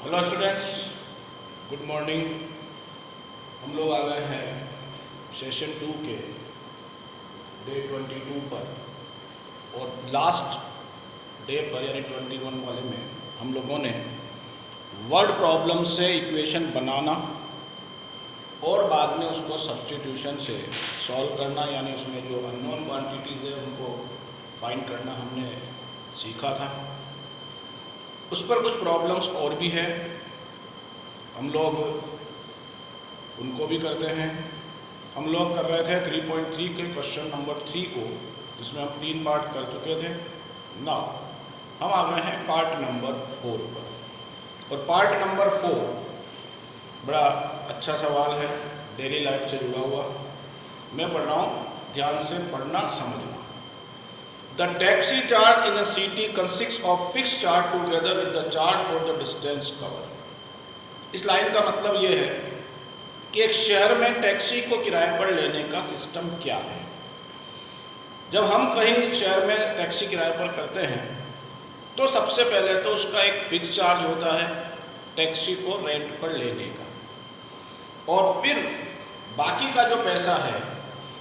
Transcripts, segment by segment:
Hello students, good morning. हम लोग आ गए हैं सेशन 2 के डे 22 पर, और लास्ट डे पर यानी 21 वाले में हम लोगों ने वर्ड प्रॉब्लम से इक्वेशन बनाना और बाद में उसको सब्स्टिट्यूशन से सॉल्व करना, यानी उसमें जो अननोन क्वांटिटीज़ है उनको फाइंड करना हमने सीखा था। उस पर कुछ प्रॉब्लम्स और भी है, हम लोग उनको भी करते हैं। हम लोग कर रहे थे 3.3 के क्वेश्चन नंबर 3 को, जिसमें हम 3 पार्ट कर चुके थे। नाउ हम आ गए हैं पार्ट नंबर 4 पर, और पार्ट नंबर 4 बड़ा अच्छा सवाल है, डेली लाइफ से जुड़ा हुआ। मैं पढ़ रहा हूँ, ध्यान से पढ़ना, समझना। The taxi charge in a city consists of fixed charge together with the charge for the distance covered। इस लाइन का मतलब ये है कि एक शहर में टैक्सी को किराए पर लेने का सिस्टम क्या है। जब हम कहीं शहर में टैक्सी किराए पर करते हैं तो सबसे पहले तो उसका एक फिक्स चार्ज होता है टैक्सी को रेंट पर लेने का, और फिर बाकी का जो पैसा है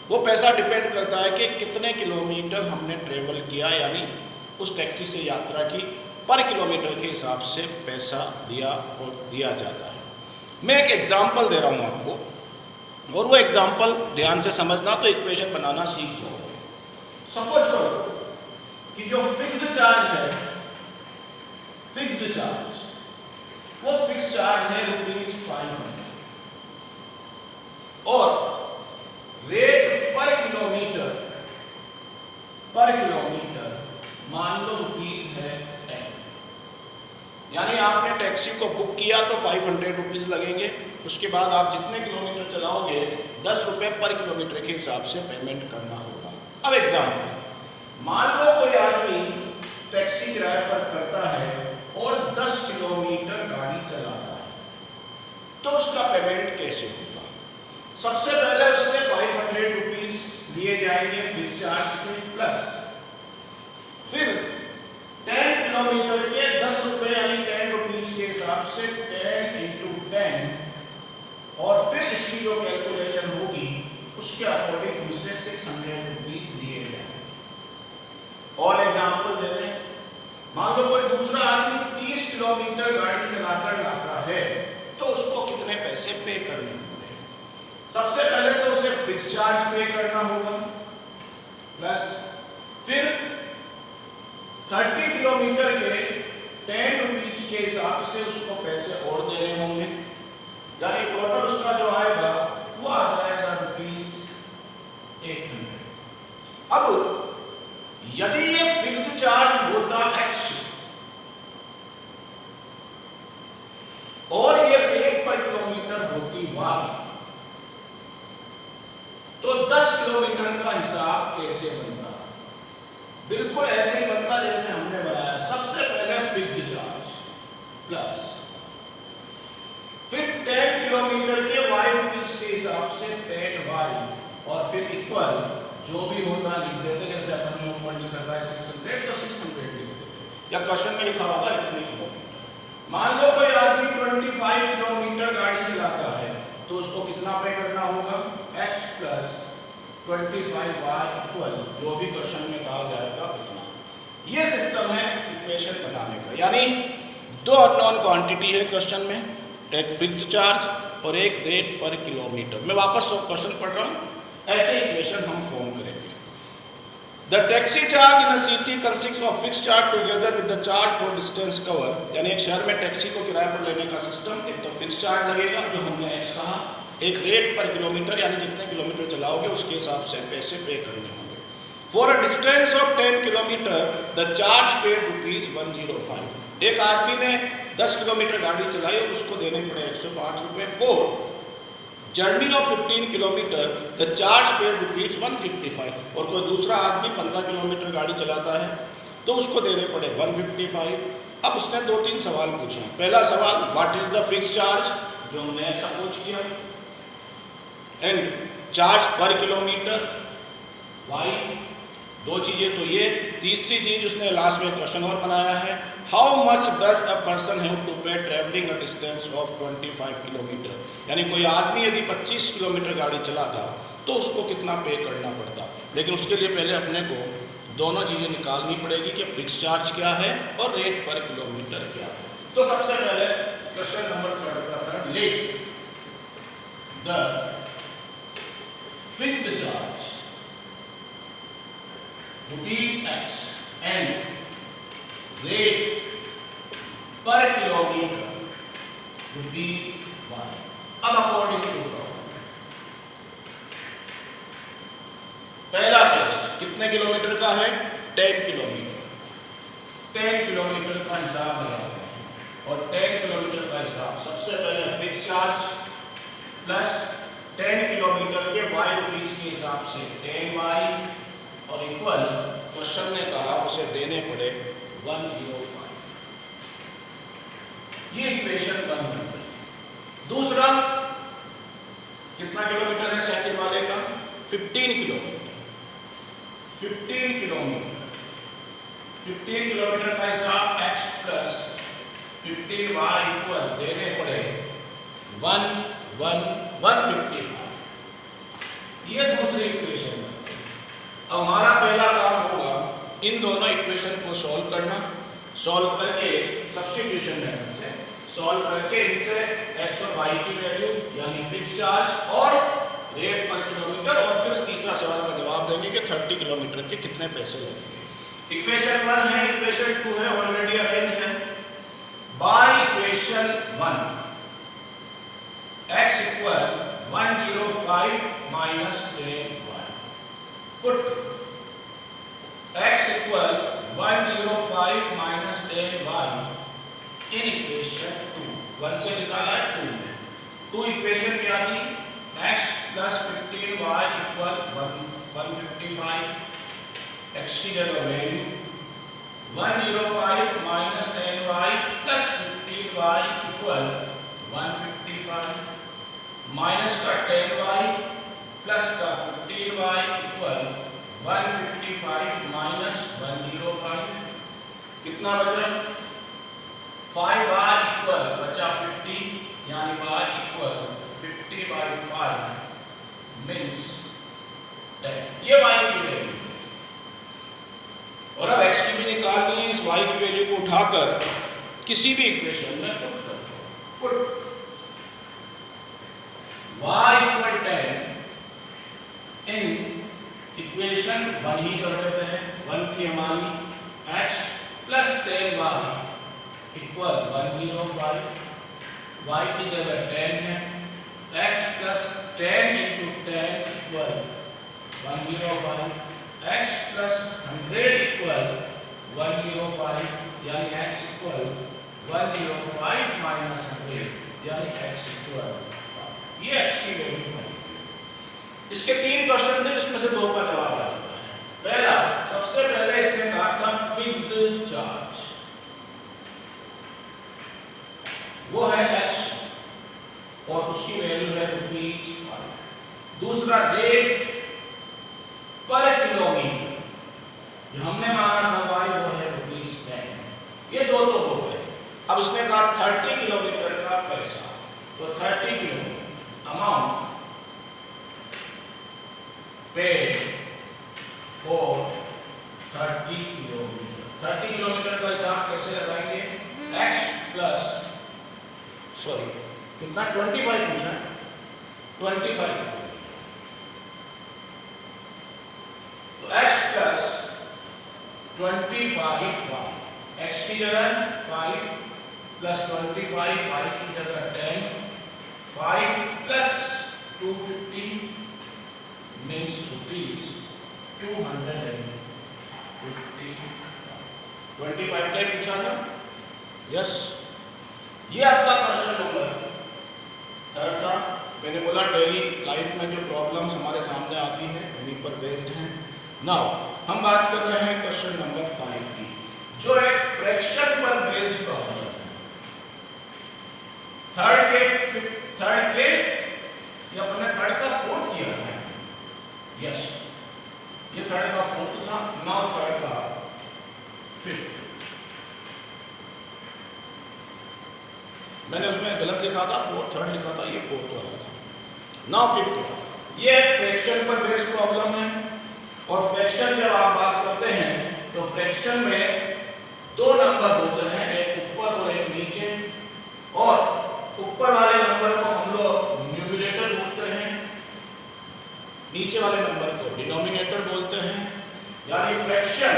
वो पैसा डिपेंड करता है कि कितने किलोमीटर हमने ट्रेवल किया, यानी उस टैक्सी से यात्रा की पर किलोमीटर के हिसाब से पैसा दिया जाता है। मैं एक एग्जांपल दे रहा हूँ आपको, और वो एग्जांपल ध्यान से समझना तो इक्वेशन बनाना सीख जाओगे। सपोज करो कि जो फिक्स्ड चार्ज है, फिक्स्ड चार्ज, वो फिक्स्ड चार्ज है ₹500, और रेट पर किलोमीटर मान लो रुपीज है 10। यानी आपने टैक्सी को बुक किया तो 500 रुपीज लगेंगे। उसके बाद आप जितने किलोमीटर चलाओगे 10 रुपये पर किलोमीटर के हिसाब से पेमेंट करना होगा। अब एग्जाम्पल, मान लो कोई आदमी टैक्सी किराए पर करता है और 10 किलोमीटर गाड़ी चलाता है, तो उसका पेमेंट कैसे होगा? सबसे पहले उससे 500 रुपीज लिए जाएंगे फिक्स चार्ज के, प्लस फिर 10 किलोमीटर के 10 रुपये यानी 10 रुपीज के हिसाब से 10 × 10, और फिर इसकी जो कैलकुलेशन होगी उसके अकॉर्डिंग उससे 600 रुपीज लिए जाएंगे। और एग्जाम्पल दे दें, मान लो कोई दूसरा आदमी 30 किलोमीटर गाड़ी चलाकर लाता है, तो उसको कितने पैसे पे करने होंगे? सबसे पहले तो उसे फिक्स चार्ज पे करना होगा, प्लस फिर 30 किलोमीटर के 10 रुपीज के हिसाब से उसको पैसे और देने होंगे, यानी टोटल उसका जो आएगा वो आ जाएगा ₹800। अब यदि ये फिक्स्ड चार्ज होता X और ये रेट पर किलोमीटर होती Y, तो 10 किलोमीटर का हिसाब कैसे बनता? बिल्कुल ऐसे ही बनता जैसे हमने बनाया। सबसे पहले फिक्स्ड चार्ज प्लस फिर 10 किलोमीटर के Y रुपीज के हिसाब से 10Y, और फिर इक्वल जो भी होता लिख देते, जैसे अपन ने ऊपर लिखा था 600 तो 600 लिख देते, या क्वेश्चन में लिखा होगा इतने किलोमीटर। मान लो कोई आदमी 25 किलोमीटर गाड़ी चलाता है, तो उसको कितना पे करना होगा? X + 25Y इक्वल जो भी क्वेश्चन में कहा जाएगा उतना। ये सिस्टम है इक्वेशन बनाने का, यानी दो अननोन क्वांटिटी है क्वेश्चन में, एक फिक्स्ड चार्ज और एक रेट पर किलोमीटर। मैं वापस क्वेश्चन पढ़ रहा हूँ, ऐसे इक्वेशन हम फॉर्म करेंगे। The taxi charge in a city consists of fixed charge together with the charge for distance cover। यानी एक शहर में टैक्सी को किराए पर लेने का सिस्टम, एक तो फिक्स चार्ज लगेगा जो हमने X कहा, एक रेट पर किलोमीटर यानी जितने किलोमीटर चलाओगे उसके हिसाब से पैसे पे करने होंगे। For a distance of 10 kilometre the charge paid ₹105। एक आदमी ने 10 किलोमीटर गाड़ी चलाई और उसको देने पड़े 105 रुपये। For journey of 15 kilometre the charge paid ₹155। और कोई दूसरा आदमी 15 किलोमीटर गाड़ी चलाता है तो उसको देने पड़े 155। अब उसने 2-3 सवाल पूछे। पहला सवाल, what is the fix charge, जो हमने ऐसा पूछ किया, एंड चार्ज पर किलोमीटर Y, दो चीज़ें तो ये, तीसरी चीज़ उसने लास्ट में क्वेश्चन और बनाया है, how much does a person have to pay travelling a distance of 25 kilometre, यानी कोई आदमी यदि 25 किलोमीटर गाड़ी चलाता तो उसको कितना पे करना पड़ता। लेकिन उसके लिए पहले अपने को दोनों चीज़ें निकालनी पड़ेगी कि फिक्स चार्ज क्या है और रेट पर किलोमीटर क्या है। तो सबसे पहले क्वेश्चन नंबर 3 का था, let the fixed charge rupees x and rate पर किलोमीटर रुपीज y। अब अकॉर्डिंग टू पहला केस कितने किलोमीटर का है, 10 किलोमीटर। 10 किलोमीटर का हिसाब लगाते हैं और 10 किलोमीटर का हिसाब सबसे पहले फिक्स चार्ज प्लस 10 किलोमीटर के y रुपीज के हिसाब से 10y और इक्वल क्वेश्चन ने कहा उसे देने पड़े 105। ये इक्वेशन 1 बन गई। दूसरा कितना किलोमीटर है सेकंड वाले का, 15 किलोमीटर। 15 किलोमीटर का हिसाब x प्लस 15y इक्वल देने पड़े 155। ये दूसरी इक्वेशन है। अब हमारा पहला काम होगा इन दोनों इक्वेशन को सॉल्व करना, सॉल्व करके सब्स्टिट्यूशन मेथड से सॉल्व करके इनसे x और y की वैल्यू यानी फिक्स चार्ज और रेट पर किलोमीटर और फिर तीसरा सवाल का जवाब देंगे कि 30 किलोमीटर के कितने पैसे लगेंगे। इक्वेशन 1 है, इक्वेशन 2 है, ऑलरेडी अरेंज है। By equation 1 x equal 105 minus 10y, put x equal 105 minus 10y in equation 2। 1 से निकाला है 2 में। 2 इक्वेशन क्या थी, x plus 15y equal 155, x की जगह value 105 minus 10y plus 15y equal 155 minus का 10y प्लस का 15y इक्वल 155 माइनस 105 कितना बचा, 5y इक्वल बचा 50 यानी y इक्वल 50/5 मीन्स 10। ये y की वैल्यू और अब x की भी निकालनी है। इस y की वैल्यू को उठाकर किसी भी इक्वेशन में पुट कर दो। Put y equal 10 in equation 1 ही कर देते हैं। 1 थी हमारी x plus 10y equal 105, y की जगह 10 है, x plus 10 into 10 equal 105, x plus 100 equal 105 यानी x इक्वल 105 माइनस 100 यानी x इक्वल 5। ये x की वैल्यू है। इसके 3 क्वेश्चन थे जिसमें से 2 का जवाब आ चुका है। पहला, सबसे पहले इसने कहा था फिक्स्ड चार्ज, वो है x और उसकी वैल्यू है ₹5। दूसरा रेट पर किलोमीटर जो हमने माना था y वो है ₹10। ये दो तो हो गए। अब इसने कहा 30 किलोमीटर का पैसा, तो 30 kilometre amount paid for 30 kilometre. 30 kilometre का हिसाब कैसे लगाएंगे, x प्लस कितना 25 पूछा है, 25 तो x प्लस 25y, x की जगह 5 प्लस 25 y की जगह 10, 5 प्लस 250 मीन्स ₹250। 25 का पूछा था। यस, ये आपका क्वेश्चन नंबर 3 था। मैंने बोला डेली लाइफ में जो प्रॉब्लम्स हमारे सामने आती हैं उन्हीं पर बेस्ड हैं। नाउ हम बात कर रहे हैं क्वेश्चन नंबर 5 की, जो एक फ्रैक्शन पर बेस्ड प्रॉब्लम है। थर्ड के ये अपने थर्ड का फोर्थ किया है। यस, ये थर्ड का फोर्थ था, मैंने उसमें गलत लिखा था, 4 3rd लिखा था, ये 4th वाला था। नाउ 5th, ये फ्रैक्शन पर बेस्ड प्रॉब्लम है। और फ्रैक्शन जब आप बात करते हैं तो फ्रैक्शन में 2 नंबर होते हैं, एक ऊपर और एक नीचे। और ऊपर वाले नंबर को हम लोग न्यूमरेटर बोलते हैं, नीचे वाले नंबर को डिनोमिनेटर बोलते हैं। यानी फ्रैक्शन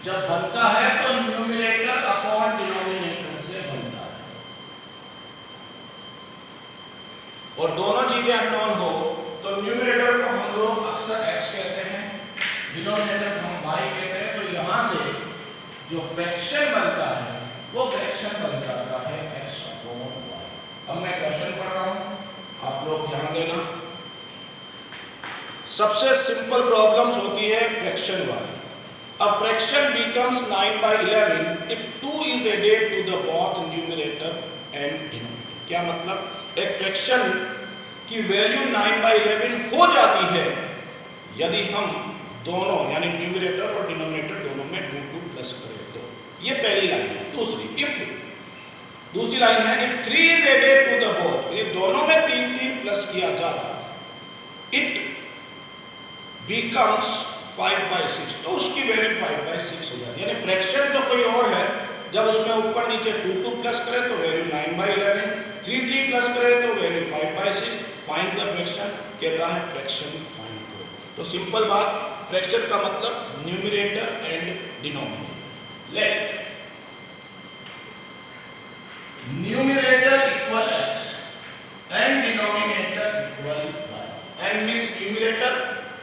जब बनता है तो न्यूमरेटर अपॉन डिनोमिनेटर से बनता है। और दोनों चीजें अननोन हो तो न्यूमरेटर को हम लोग अक्सर x कहते हैं, डिनोमिनेटर को हम y कहते हैं। तो यहां से जो फ्रैक्शन बनता है वो फ्रैक्शन बन जाता है x अपॉन y। अब मैं क्वेश्चन पढ़ रहा हूं, आप लोग ध्यान देना। सबसे सिंपल प्रॉब्लम्स होती है फ्रैक्शन वाली। A fraction becomes 9/11 if 2 is added to the both numerator and denominator। क्या मतलब? एक फ्रैक्शन की वैल्यू 9/11 हो जाती है यदि हम दोनों यानी न्यूमरेटर और डिनोमिनेटर दोनों में 2 प्लस करें तो। ये पहली लाइन है। दूसरी लाइन है if 3 is added to the both, ये दोनों में 3 प्लस किया जाता it becomes 5/6, तो उसकी वैल्यू 5/6 हो जाती है। यानी फ्रैक्शन तो कोई और है, जब उसमें ऊपर नीचे 2 प्लस करें तो वैल्यू 9/11, 3 प्लस करें तो वैल्यू 5/6। फाइंड द फ्रैक्शन, कहता है फ्रैक्शन फाइंड करो। तो सिंपल बात, फ्रैक्शन का मतलब numerator and denominator. Let numerator equal x and denominator equal y। n means numerator,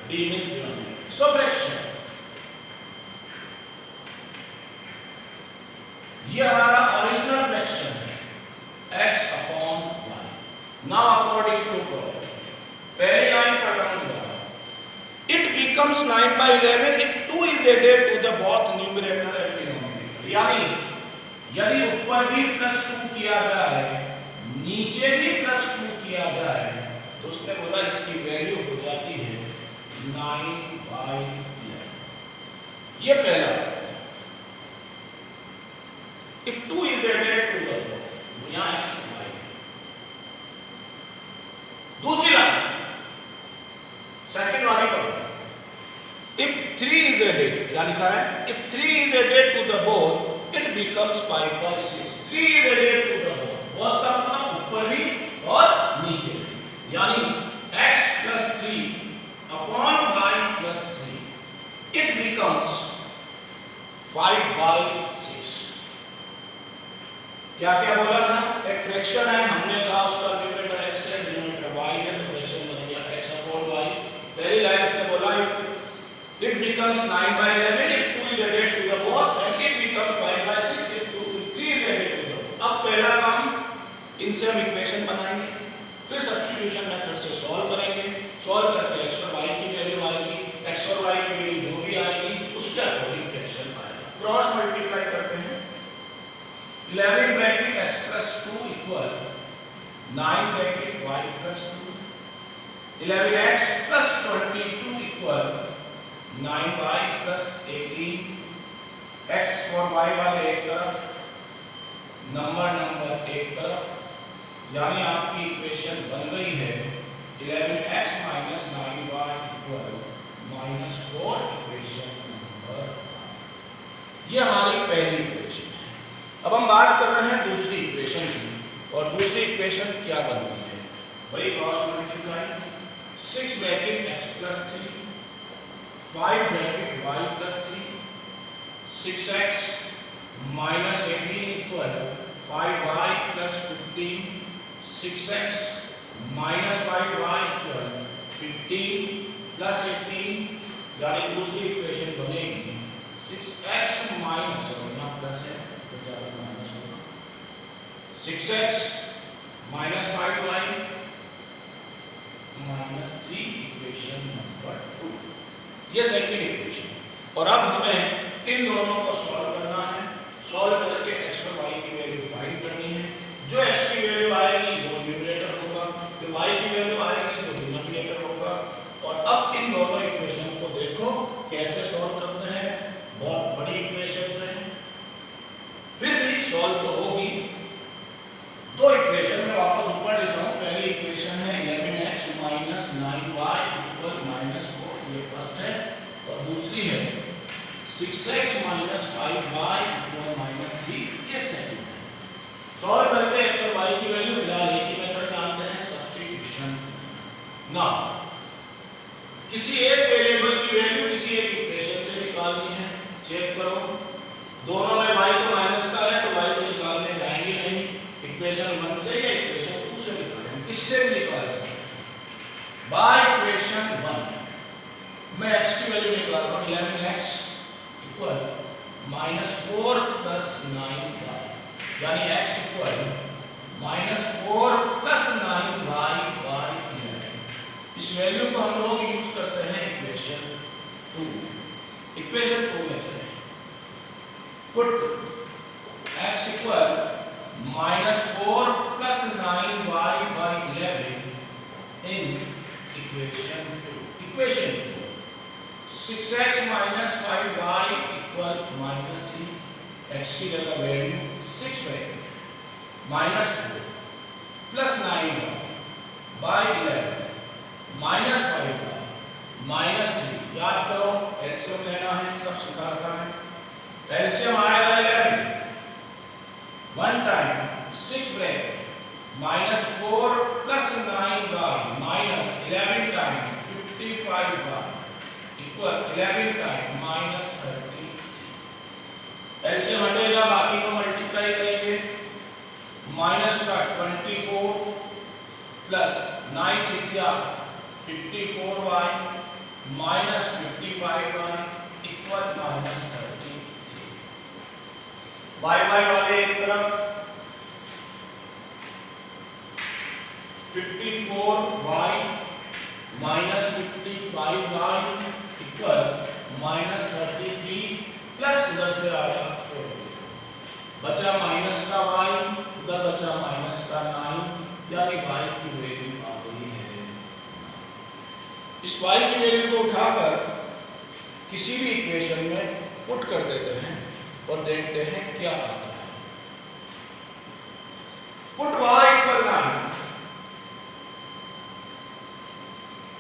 d means denominator. So fraction, ये हमारा ओरिजिनल फ्रैक्शन है x upon y। Now according to problem, पहली line पढ़ रहा हूं दोबारा। It becomes 9/11 if 2 is added to the both numerator and denominator। यानी यदि ऊपर भी +2 किया जाए, नीचे भी +2 किया जाए, तो उसने बोला इसकी वैल्यू हो जाती है 9/11। ये पहला बात है। If 2 is added to the both, यहां x y। दूसरी लाइन, सेकंड वाली पर if 3 is added, क्या लिखा है? If 3 is added to the both, it becomes 5/6। 3 is added to the both, both का मतलब ऊपर भी और नीचे भी, यानी x plus 3 upon y plus 3, it becomes 5/6। क्या क्या बोला था? एक फ्रैक्शन है, हमने कहा उसका न्यूमरेटर x है, डिनोमिनेटर y है, तो फ्रैक्शन बन गया x upon y। पहली लाइन उसने बोला if it becomes 9/11 if 2 is added to the both and it becomes 5/6 if 3 is added to the both। अब पहला काम, इनसे हम इक्वेशन बनाएंगे, फिर सब्स्टिट्यूशन मेथड से सॉल्व करेंगे। सॉल्व करके x और y की वैल्यू आएगी, x और y की वैल्यू जो भी आएगी उसके अकॉर्डिंग फ्रैक्शन आएगा। क्रॉस मल्टीप्लाई करते हैं। 11 bracket x plus 2 equal 9 bracket y plus 2। 11x plus 22 equal 9y plus 18। x और y वाले एक तरफ, नंबर एक तरफ, यानी आपकी इक्वेशन बन गई है 11x minus 9y equal -4। Equation number 5। ये हमारी पहली इक्वेशन है। अब हम बात कर रहे हैं दूसरी इक्वेशन की, और दूसरी इक्वेशन क्या बनती है? वही cross multiply, 6 bracket x plus 3, 5 bracket y plus 3, 6x minus 18 equal 5y plus 15, 6x minus 5y equal 15 plus 18, यानी दूसरी इक्वेशन बनेगी 6x minus, और यहाँ प्लस है तो क्या माइनस होगा, 6x minus 5y minus 3। Equation number 2, ये सेकंड इक्वेशन। और अब हमें इन दोनों को सॉल्व करना है। सॉल्व करके x और y की वैल्यू फाइंड करनी है। जो x की वैल्यू आएगी वो न्यूमरेटर होगा, फिर y की वैल्यू आएगी जो डिनोमिनेटर होगा। और अब इन दोनों इक्वेशन को देखो कैसे सॉल्व करते हैं। बहुत बड़ी इक्वेशंस हैं। 6x minus 5y equal minus 3, ये सेकंड है। सॉल्व करते हैं x और y की वैल्यू, फिलहाल एक ही मेथड डालते हैं, सब्स्टिट्यूशन। ना किसी एक वेरिएबल की वैल्यू किसी एक इक्वेशन से निकालनी है, चेक करो दोनों में y तो माइनस का है तो y तो निकालने जाएंगे नहीं, इक्वेशन 1 से या इक्वेशन 2 से निकालेंगे, किससे भी निकाल सकते हैं। बाय इक्वेशन 1 मैं x की वैल्यू निकाल रहा हूं, 11x इक्वल -4 + 9y, यानी x इक्वल -4 + 9y बाय 11। इस वैल्यू को हम लोग यूज करते हैं इक्वेशन 2 में। इक्वेशन 2 में चले, put x equal -4 + 9y by 11 in equation 2। Equation 2 6x - 5y equal -3, x की जगह वैल्यू 6 रहेगी, -4 + 9y बाय 11 -5y -3। याद करो एलसीएम लेना है, सब सिखा रखा है। एलसीएम आएगा 11, 1 time 6 bracket -4 + 9y -11 time 55y equal 11 time -33। LCM हटेगा, बाकी को मल्टीप्लाई करेंगे, माइनस का 24 प्लस 9 6 या 54y -55y इक्वल -33। y वाले एक तरफ 54y -55y इक्वल -33 प्लस उधर से आ गया 20, बचा माइनस का y, उधर बचा माइनस का 9, यानी y की वैल्यू आ गई है। इस y की वैल्यू को उठाकर किसी भी इक्वेशन में पुट कर देते हैं और देखते हैं क्या आता है। Put y equal 9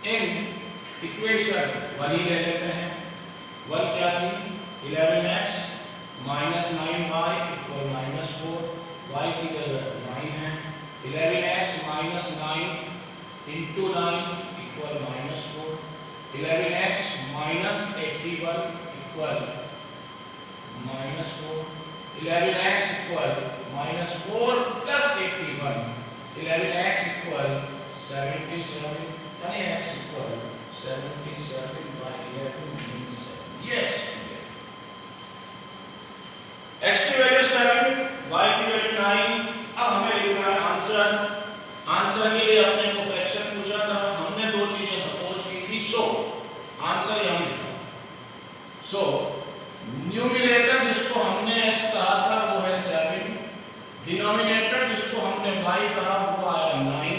in equation 1 ही ले लेते हैं। 1 क्या थी, 11x - 9y इक्वल -4, y की जगह 9 है, 11x - 9 into 9 equal -4, 11x - 81 equal -4, 11x equal -4 plus 81, 11x equal 77, यानी x इक्वल 77 by 11 means 7। ये x की वैल्यू 7, y की वैल्यू 9। अब हमें लिखना है आंसर। आंसर के लिए अपने को फ्रैक्शन पूछा था, हमने दो चीजें सपोज की थी, सो आंसर यहां लिखा। सो न्यूमरेटर जिसको हमने x कहा था वो है 7, डिनोमिनेटर जिसको हमने y कहा वो आया 9।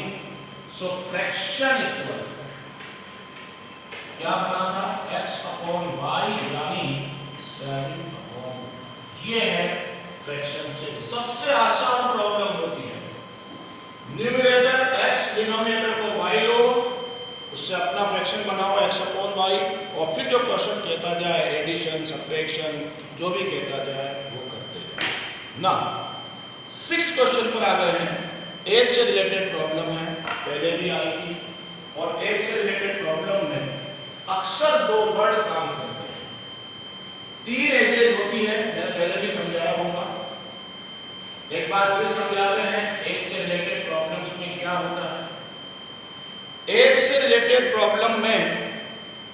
सो फ्रैक्शन इक्वल क्या बना था, x/y यानी 7/, ये है फ्रैक्शन से सबसे आसान प्रॉब्लम होती है। न्यूमरेटर x, डिनोमिनेटर को y लो, उससे अपना फ्रैक्शन बनाओ x/y, और फिर जो क्वेश्चन कहता जाए एडिशन, सब्ट्रैक्शन, जो भी कहता जाए वो करते जाए ना। 6th क्वेश्चन पर आ गए हैं। एज से रिलेटेड प्रॉब्लम है, पहले भी आई थी, और एज से रिलेटेड प्रॉब्लम में अक्सर दो वर्ड काम करते हैं। 3 एजेस होती है, मैंने पहले भी समझाया होगा, एक बार फिर समझाते हैं। एज से रिलेटेड प्रॉब्लम्स में क्या होता है, एज से रिलेटेड प्रॉब्लम में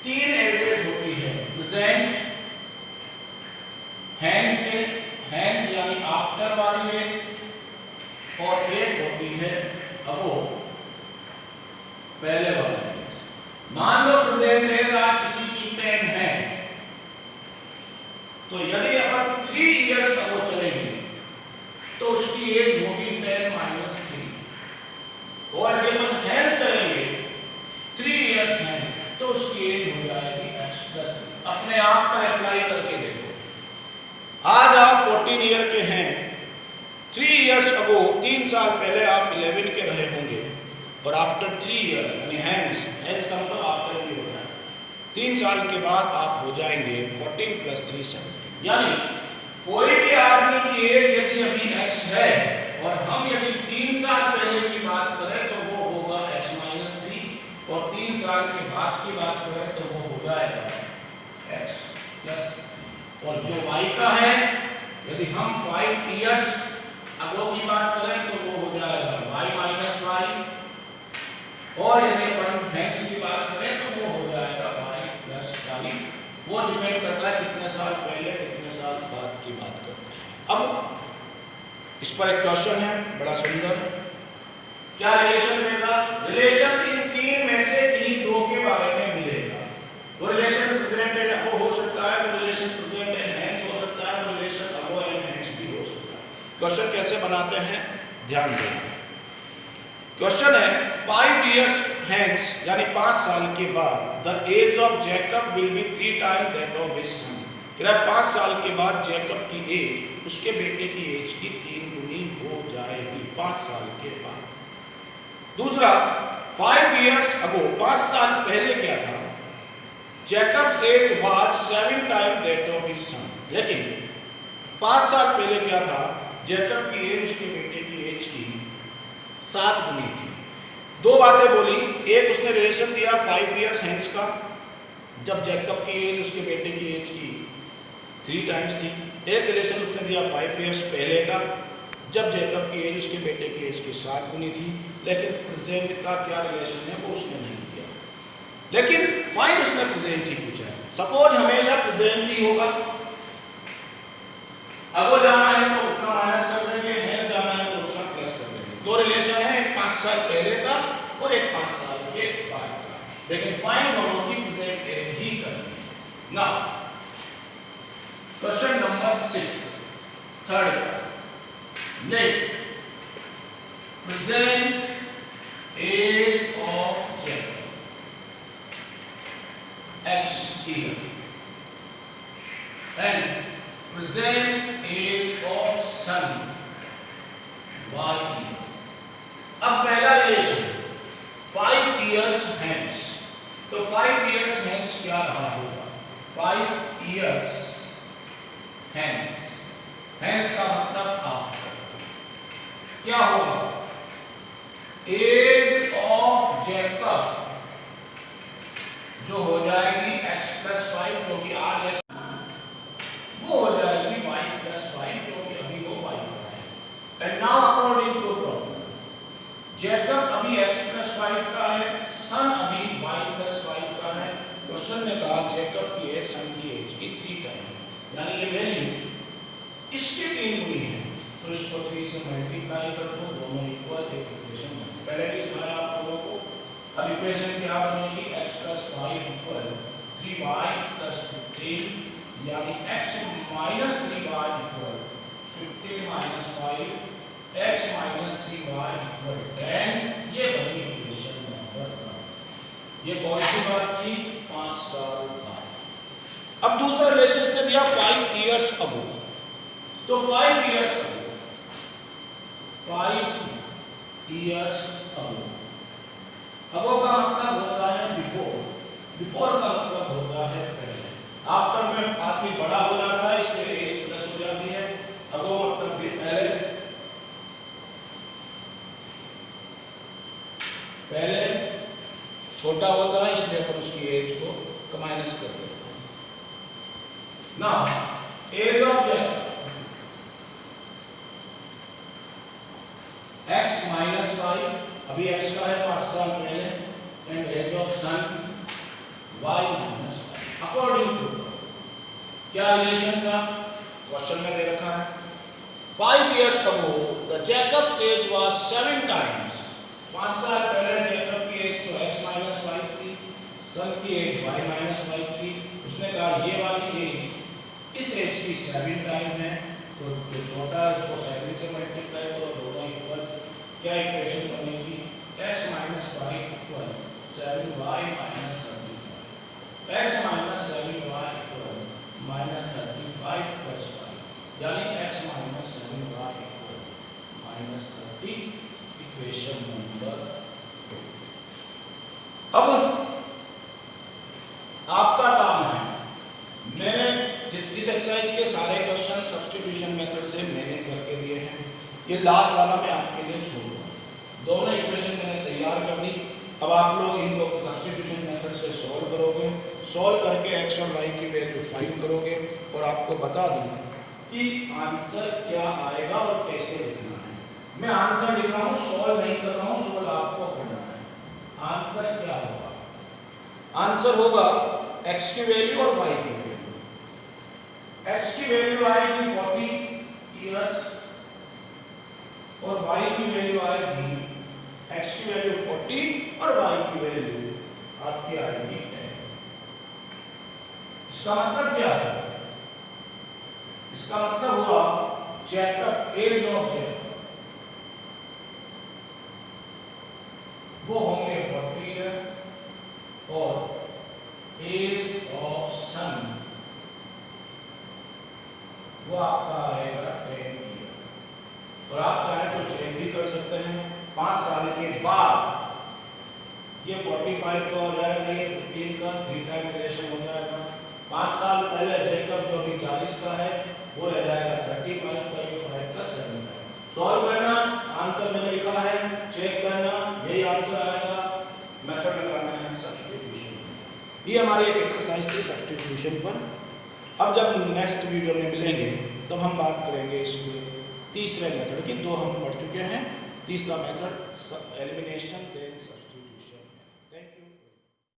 3 एजेस होती है। प्रेजेंट, हैंड्स के, हैंड्स यानी आफ्टर वाली एज, और एक होती है अबो, पहले वाली एज। मान लो प्रेजेंट एज आज किसी की 10 है, तो यदि अपन 3 इयर्स अबो चलेंगे तो उसकी एज होगी 10 - 3, और यदि अपन हैंड्स चलेंगे 3 इयर्स हैंड्स तो उसकी एज हो जाएगी x + 3। अपने आप पर अप्लाई करके देखो। आज आप 14 ईयर के हैं, 3 इयर्स अगो 3 साल पहले आप 11 के रहे होंगे, और आफ्टर 3 ईयर यानी हैंड्स का मतलब आफ्टर भी होता है, 3 साल के बाद आप हो जाएंगे 14 + 3 17। यानी कोई भी आदमी की एज यदि अभी x है और हम यदि 3 साल पहले की बात करें तो वो होगा x - 3 और 3 साल के बाद की बात करें तो वो हो जाएगा x + और जो y का है यदि हम 5 इयर्स अगो की बात करें तो वो हो जाएगा y - y और यदि अपन हेंस की बात करें तो वो हो जाएगा y + 5। वो डिपेंड करता है कितने साल पहले कितने साल बाद की बात करते हैं। अब इस पर एक क्वेश्चन है बड़ा सुंदर, क्या रिलेशन देगा? रिलेशन इन तीन में से किन्हीं दो के बारे में मिलेगा। वो रिलेशन प्रेजेंट एंड अबो हो सकता है, वो रिलेशन प्रेजेंट एंड हेंस हो सकता है, वो रिलेशन अबो एंड हेंस भी हो सकता है। क्वेश्चन कैसे बनाते हैं ध्यान देना। क्वेश्चन है 5 इयर्स हेंस यानी 5 साल के बाद the age of Jacob will be 3 times that of his son. क्या 5 साल के बाद जैकब की एज उसके बेटे की एज की 3 गुनी हो जाएगी 5 साल के बाद। दूसरा 5 इयर्स अगो 5 साल पहले क्या था? Jacob's age was 7 times that of his son. लेकिन 5 साल पहले क्या था? जैकब की एज उसके बेटे की एज की 7 गुनी थी। दो बातें बोली, एक उसने रिलेशन दिया 5 इयर्स हेंस का जब जैकब की एज उसके बेटे की एज की 3 टाइम्स थी। एक रिलेशन उसने दिया 5 इयर्स पहले का जब जैकब की एज उसके बेटे की एज की 7 गुनी थी। लेकिन प्रेजेंट का क्या रिलेशन है वो उसने नहीं दिया, लेकिन फाइंड उसने प्रेजेंट ही पूछा है। सपोज हमेशा प्रेजेंट ही होगा, अगर जाना है तो उतना माइनस कर देंगे, है जाना है तो उतना प्लस कर देंगे। दो रिलेशन है, एक 5 साल पहले का और एक 5 साल के बाद का, लेकिन फाइंड दोनों की प्रेजेंट एज ही करनी है। Now question number 6 third, let present age of Jacob x here and present age of son y here। अब पहला रिलेशन 5 इयर्स हेंस, तो 5 इयर्स हेंस क्या रहा होगा? 5 इयर्स हेंस, हेंस का मतलब आफ्टर, क्या होगा? एज ऑफ जैकब जो हो जाएगी x + 5 क्योंकि आज x, वो हो जाएगी y + 5 क्योंकि अभी वो y का है। And now according to problem Jacob अभी x + 5 का है, सन अभी y + 5 का है। क्वेश्चन ने कहा जैकब की एज सन की एज की 3 टाइम, यानी ये वैल्यू इसके 3 गुनी है, तो इसको 3 से मल्टीप्लाई कर दो, दोनों इक्वल एक इक्वेशन बने। पहले भी सिखाया आप लोगों को। अब इक्वेशन क्या बनेगी? x + 5 = 3y + 15, यानी x - 3y = 15 - 5, x - 3y = 10। ये बनी इक्वेशन नंबर 1। ये कौन सी बात थी? 5 साल बाद। अब दूसरा रिलेशन से दिया 5 इयर्स अगो, तो 5 इयर्स अगो, 5 इयर्स अगो, अगो का मतलब होता है बिफोर, बिफोर का मतलब होता है पहले। आफ्टर में आदमी बड़ा हो जाता है इसलिए एज प्लस हो जाती है। अगो मतलब भी पहले, पहले छोटा होता है इसलिए अपन उसकी एज को माइनस कर देते हैं। Now age of Jacob x - 5, अभी x का है 5 साल पहले, and age of son y - 5 according to क्या रिलेशन था? क्वेश्चन में दे रखा है 5 years ago the Jacob's age was 7 times. 5 साल पहले जैकब की एज तो x - 5 थी, सन की एज y - 5 थी। उसने कहा ये वाली एज इस एज की 7 टाइम है, तो जो छोटा है उसको 7 से मल्टीप्लाई करो, दोनों इक्वल। क्या इक्वेशन बनेगी? x - 5 = 7y - 35, x - 7y = -35 + 5, यानी x - 7y = -30। Equation number 2। अब आप ये लास्ट वाला मैं आपके लिए छोड़ दूँगा। दोनों इक्वेशन मैंने तैयार कर दी। अब आप लोग इनको सब्स्टिट्यूशन मेथड से सॉल्व करोगे। सॉल्व करके x और y की वैल्यू फाइंड करोगे और आपको बता दूँ कि आंसर क्या आएगा और कैसे लिखना है। मैं आंसर लिख रहा हूँ, सॉल्व नहीं कर रहा हूँ, सॉल्व आपको करना है। आंसर क्या होगा? आंसर होगा x की वैल्यू और y की वैल्यू। x की वैल्यू आएगी 40 इयर्स और y की वैल्यू आएगी, x की वैल्यू 40 और y की वैल्यू आपकी आएगी 10। इसका मतलब क्या है? इसका मतलब हुआ जैकब, एज ऑफ जैकब वो होंगे 40 है और एज ऑफ सन वो आपका आएगा 10 ईयर। और आप चाहे तो चेक भी कर सकते हैं। 5 साल के बाद ये 45 का हो जाएगा, ये 15 का 3 टाइम रिलेशन हो जाएगा। 5 साल पहले जैकब जो अभी 40 का है वो रह जाएगा 35 का, ये 5 का 7 का। सॉल्व करना, आंसर मैंने लिखा है, चेक करना, यही आंसर आएगा। मेथड लगाना है सब्स्टिट्यूशन। ये हमारी एक एक्सरसाइज थी सब्स्टिट्यूशन पर। अब जब नेक्स्ट वीडियो में मिलेंगे तब हम बात करेंगे इसके तीसरे मेथड की। 2 हम पढ़ चुके हैं, तीसरा मेथड एलिमिनेशन देन सब्स्टिट्यूशन।